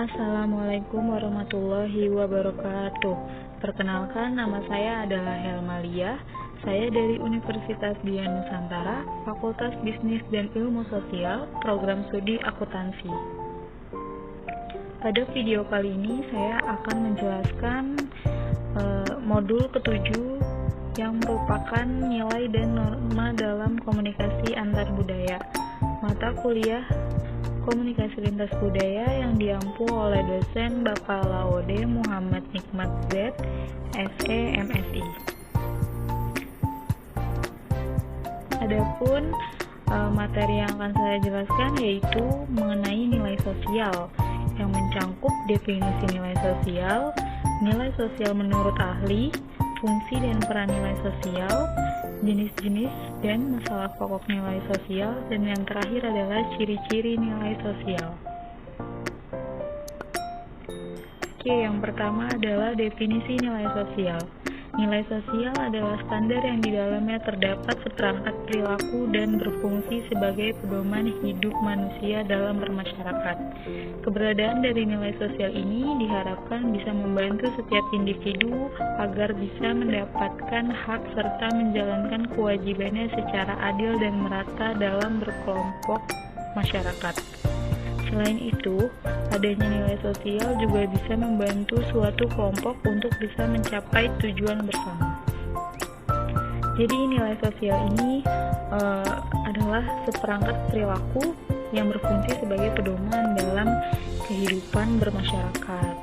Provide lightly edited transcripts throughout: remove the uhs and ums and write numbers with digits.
Assalamualaikum warahmatullahi wabarakatuh. Perkenalkan, nama saya adalah Helmalia. Saya dari Universitas Dian Nusantara, Fakultas Bisnis dan Ilmu Sosial, Program Studi Akuntansi. Pada video kali ini saya akan menjelaskan modul ketujuh yang merupakan nilai dan norma dalam komunikasi antar budaya. Mata kuliah Komunikasi Lintas Budaya yang diampu oleh dosen Bapak Laode Muhammad Nikmat Z, SE, MSI. Adapun materi yang akan saya jelaskan yaitu mengenai nilai sosial yang mencangkup definisi nilai sosial menurut ahli, fungsi dan peran nilai sosial, jenis-jenis dan masalah pokok nilai sosial, dan yang terakhir adalah ciri-ciri nilai sosial. Oke, yang pertama adalah definisi nilai sosial. Nilai sosial adalah standar yang di dalamnya terdapat seperangkat perilaku dan berfungsi sebagai pedoman hidup manusia dalam bermasyarakat. Keberadaan dari nilai sosial ini diharapkan bisa membantu setiap individu agar bisa mendapatkan hak serta menjalankan kewajibannya secara adil dan merata dalam berkelompok masyarakat. Selain itu, adanya nilai sosial juga bisa membantu suatu kelompok untuk bisa mencapai tujuan bersama. Jadi nilai sosial ini adalah seperangkat perilaku yang berfungsi sebagai pedoman dalam kehidupan bermasyarakat.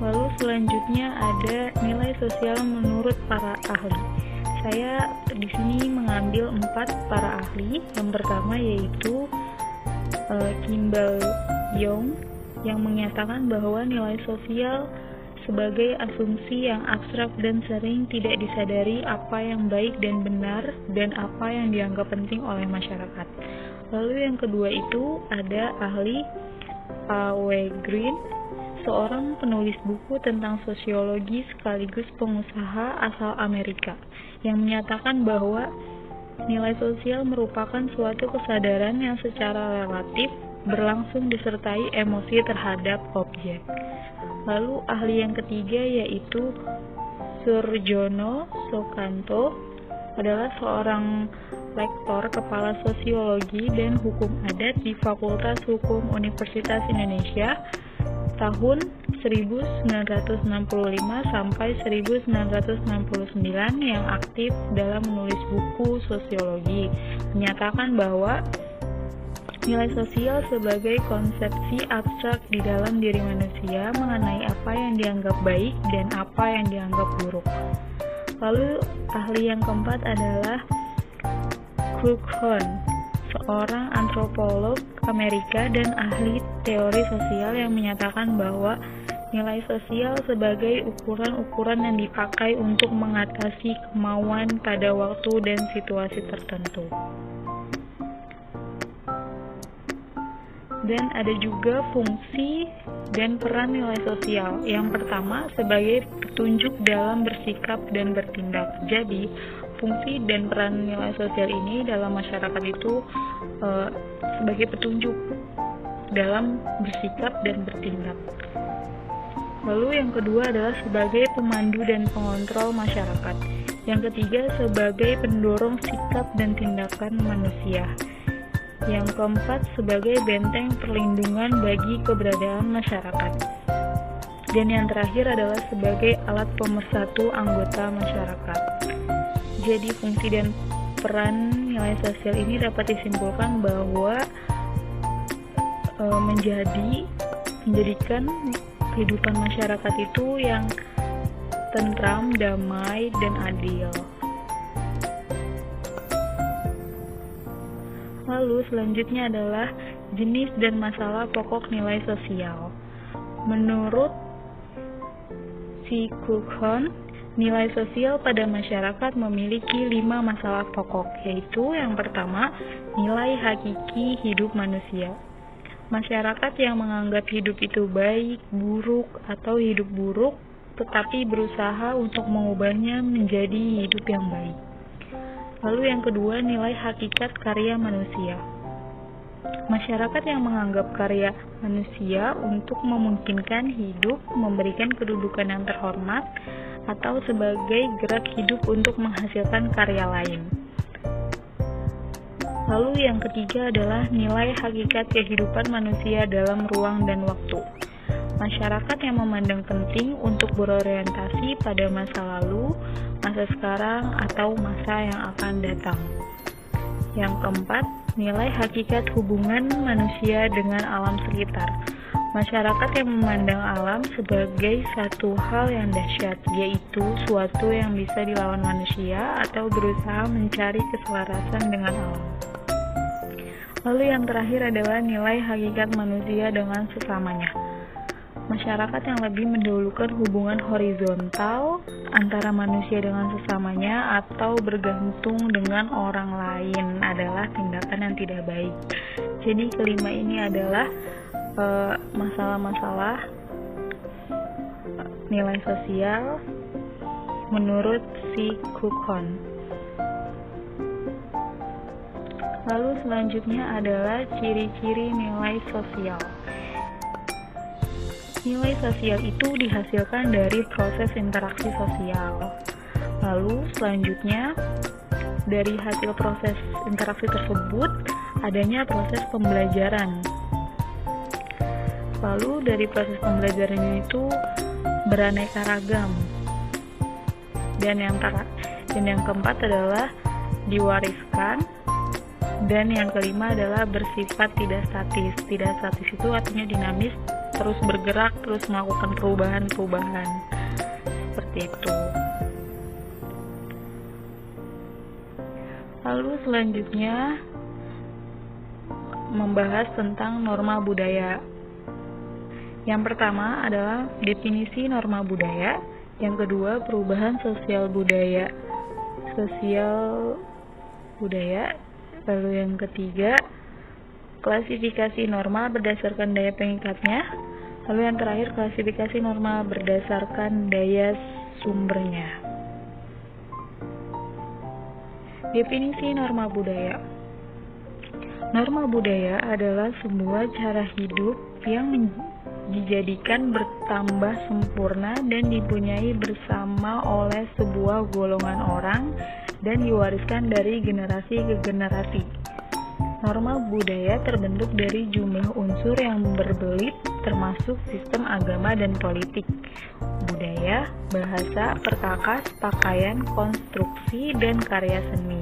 Lalu selanjutnya ada nilai sosial menurut para ahli. Saya di sini mengambil 4 para ahli. Yang pertama yaitu Kimball Young yang menyatakan bahwa nilai sosial sebagai asumsi yang abstrak dan sering tidak disadari apa yang baik dan benar dan apa yang dianggap penting oleh masyarakat. Lalu yang kedua itu ada ahli A.W. Green, seorang penulis buku tentang sosiologi sekaligus pengusaha asal Amerika, yang menyatakan bahwa nilai sosial merupakan suatu kesadaran yang secara relatif berlangsung disertai emosi terhadap objek. Lalu ahli yang ketiga yaitu Surjono Soekanto adalah seorang lektor kepala sosiologi dan hukum adat di Fakultas Hukum Universitas Indonesia tahun 1965 sampai 1969 yang aktif dalam menulis buku sosiologi, menyatakan bahwa nilai sosial sebagai konsepsi abstrak di dalam diri manusia mengenai apa yang dianggap baik dan apa yang dianggap buruk. Lalu ahli yang keempat adalah Kuhlhorn, seorang antropolog Amerika dan ahli teori sosial yang menyatakan bahwa nilai sosial sebagai ukuran-ukuran yang dipakai untuk mengatasi kemauan pada waktu dan situasi tertentu. Dan ada juga fungsi dan peran nilai sosial. Yang pertama sebagai petunjuk dalam bersikap dan bertindak. Jadi, fungsi dan peran nilai sosial ini dalam masyarakat itu sebagai petunjuk dalam bersikap dan bertindak. Lalu yang kedua adalah sebagai pemandu dan pengontrol masyarakat. Yang ketiga sebagai pendorong sikap dan tindakan manusia. Yang keempat sebagai benteng perlindungan bagi keberadaan masyarakat. Dan yang terakhir adalah sebagai alat pemersatu anggota masyarakat. Jadi fungsi dan peran nilai sosial ini dapat disimpulkan bahwa menjadikan kehidupan masyarakat itu yang tentram, damai, dan adil. Lalu selanjutnya adalah jenis dan masalah pokok nilai sosial. Menurut si Kuhlhorn, nilai sosial pada masyarakat memiliki 5 masalah pokok, yaitu yang pertama, nilai hakiki hidup manusia. Masyarakat yang menganggap hidup itu baik, buruk, atau hidup buruk, tetapi berusaha untuk mengubahnya menjadi hidup yang baik. Lalu yang kedua, nilai hakikat karya manusia. Masyarakat yang menganggap karya manusia untuk memungkinkan hidup, memberikan kedudukan yang terhormat, atau sebagai gerak hidup untuk menghasilkan karya lain. Lalu yang ketiga adalah nilai hakikat kehidupan manusia dalam ruang dan waktu. Masyarakat yang memandang penting untuk berorientasi pada masa lalu, masa sekarang, atau masa yang akan datang. Yang keempat, nilai hakikat hubungan manusia dengan alam sekitar. Masyarakat yang memandang alam sebagai satu hal yang dahsyat, yaitu suatu yang bisa dilawan manusia atau berusaha mencari keselarasan dengan alam. Lalu yang terakhir adalah nilai hakikat manusia dengan sesamanya. Masyarakat yang lebih mendahulukan hubungan horizontal antara manusia dengan sesamanya atau bergantung dengan orang lain adalah tindakan yang tidak baik. Jadi kelima ini adalah masalah-masalah nilai sosial menurut si Kukon. Lalu selanjutnya adalah ciri-ciri nilai sosial. Nilai sosial itu dihasilkan dari proses interaksi sosial. Lalu selanjutnya, dari hasil proses interaksi tersebut, adanya proses pembelajaran. Lalu dari proses pembelajarannya itu beraneka ragam. Dan yang keempat adalah diwariskan. Dan yang kelima adalah bersifat tidak statis. Tidak statis itu artinya dinamis, terus bergerak, terus melakukan perubahan-perubahan. Seperti itu. Lalu selanjutnya membahas tentang norma budaya. Yang pertama adalah definisi norma budaya. Yang kedua, perubahan sosial budaya. Lalu yang ketiga, klasifikasi norma berdasarkan daya pengikatnya. Lalu yang terakhir, klasifikasi norma berdasarkan daya sumbernya. Definisi norma budaya. Norma budaya adalah sebuah cara hidup yang dijadikan bertambah sempurna dan dipunyai bersama oleh sebuah golongan orang dan diwariskan dari generasi ke generasi. Norma budaya terbentuk dari jumlah unsur yang berbelit, termasuk sistem agama dan politik, budaya, bahasa, perkakas, pakaian, konstruksi, dan karya seni.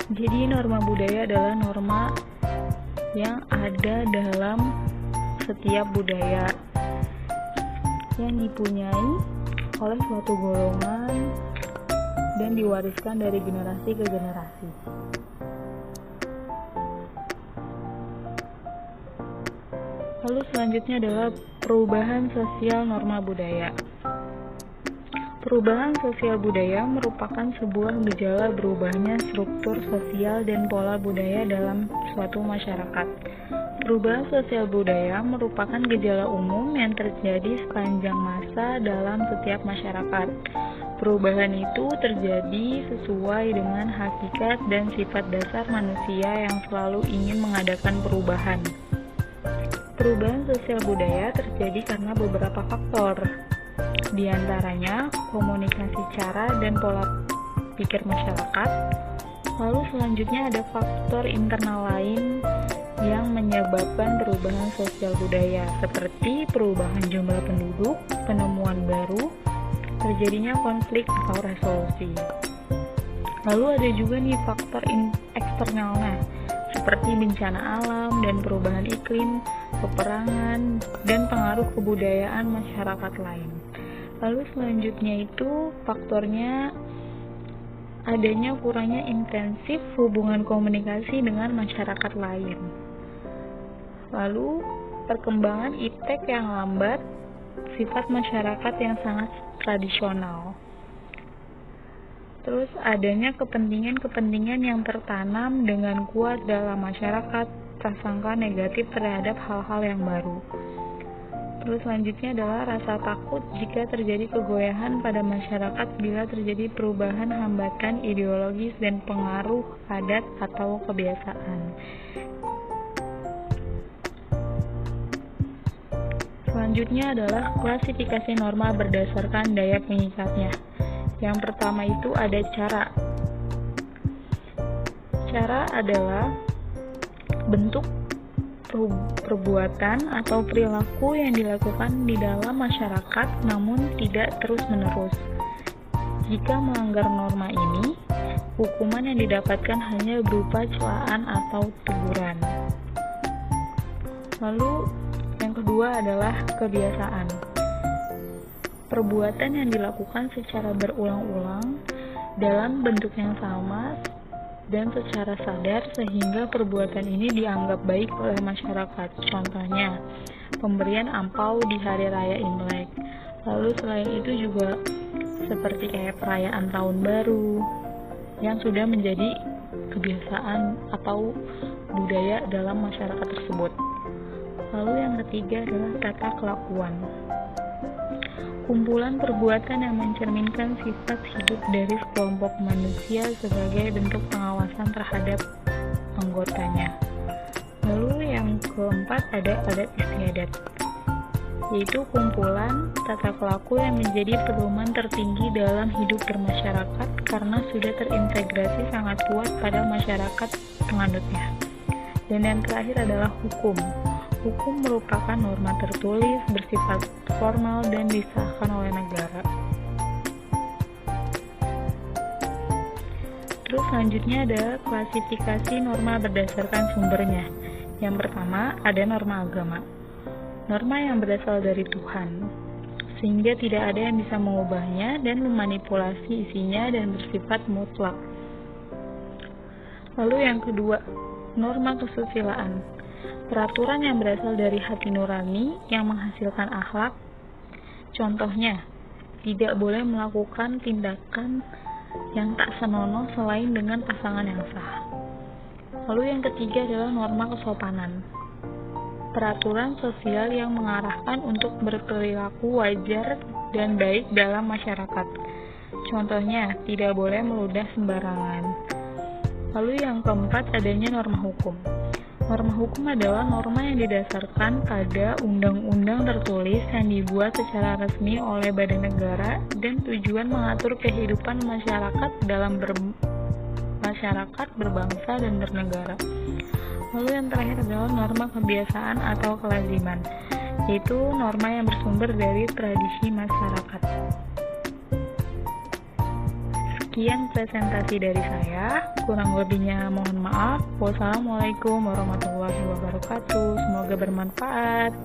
Jadi norma budaya adalah norma yang ada dalam setiap budaya yang dipunyai oleh suatu golongan dan diwariskan dari generasi ke generasi. Lalu selanjutnya adalah perubahan sosial norma budaya. Perubahan sosial budaya merupakan sebuah gejala berubahnya struktur sosial dan pola budaya dalam suatu masyarakat. Perubahan sosial budaya merupakan gejala umum yang terjadi sepanjang masa dalam setiap masyarakat. Perubahan itu terjadi sesuai dengan hakikat dan sifat dasar manusia yang selalu ingin mengadakan perubahan. Perubahan sosial budaya terjadi karena beberapa faktor. Di antaranya komunikasi cara dan pola pikir masyarakat. Lalu selanjutnya ada faktor internal lain yang menyebabkan perubahan sosial budaya, seperti perubahan jumlah penduduk, penemuan baru, terjadinya konflik atau resolusi. Lalu ada juga nih faktor eksternalnya, seperti bencana alam dan perubahan iklim, peperangan, dan pengaruh kebudayaan masyarakat lain. Lalu selanjutnya itu faktornya adanya kurangnya intensif hubungan komunikasi dengan masyarakat lain. Lalu perkembangan iptek yang lambat, sifat masyarakat yang sangat tradisional. Terus adanya kepentingan-kepentingan yang tertanam dengan kuat dalam masyarakat, prasangka negatif terhadap hal-hal yang baru. Terus selanjutnya adalah rasa takut jika terjadi kegoyahan pada masyarakat bila terjadi perubahan hambatan ideologis dan pengaruh adat atau kebiasaan. Selanjutnya adalah klasifikasi norma berdasarkan daya pengikatnya. Yang pertama itu ada cara. Cara adalah bentuk perbuatan atau perilaku yang dilakukan di dalam masyarakat namun tidak terus-menerus. Jika melanggar norma ini, hukuman yang didapatkan hanya berupa celaan atau teguran. Lalu yang kedua adalah kebiasaan. Perbuatan yang dilakukan secara berulang-ulang dalam bentuk yang sama dan secara sadar sehingga perbuatan ini dianggap baik oleh masyarakat. Contohnya, pemberian ampau di hari raya Imlek. Lalu selain itu juga seperti kayak perayaan tahun baru yang sudah menjadi kebiasaan atau budaya dalam masyarakat tersebut. Lalu yang ketiga adalah tata kelakuan. Kumpulan perbuatan yang mencerminkan sifat hidup dari sekelompok manusia sebagai bentuk pengawasan terhadap anggotanya. Lalu yang keempat ada adat istiadat, yaitu kumpulan tata kelaku yang menjadi pedoman tertinggi dalam hidup bermasyarakat karena sudah terintegrasi sangat kuat pada masyarakat penganutnya. Dan yang terakhir adalah hukum. Hukum merupakan norma tertulis, bersifat formal, dan disahkan oleh negara. Terus selanjutnya ada klasifikasi norma berdasarkan sumbernya. Yang pertama ada norma agama. Norma yang berasal dari Tuhan, sehingga tidak ada yang bisa mengubahnya dan memanipulasi isinya dan bersifat mutlak. Lalu yang kedua, norma kesusilaan. Peraturan yang berasal dari hati nurani yang menghasilkan akhlak. Contohnya, tidak boleh melakukan tindakan yang tak senonoh selain dengan pasangan yang sah. Lalu yang ketiga adalah norma kesopanan. Peraturan sosial yang mengarahkan untuk berperilaku wajar dan baik dalam masyarakat. Contohnya, tidak boleh meludah sembarangan. Lalu yang keempat adanya norma hukum. Norma hukum adalah norma yang didasarkan pada undang-undang tertulis yang dibuat secara resmi oleh badan negara dan tujuan mengatur kehidupan masyarakat dalam masyarakat, berbangsa, dan bernegara. Lalu yang terakhir adalah norma kebiasaan atau kelaziman, yaitu norma yang bersumber dari tradisi masyarakat. Sekian presentasi dari saya, kurang lebihnya mohon maaf. Wassalamualaikum warahmatullahi wabarakatuh. Semoga bermanfaat.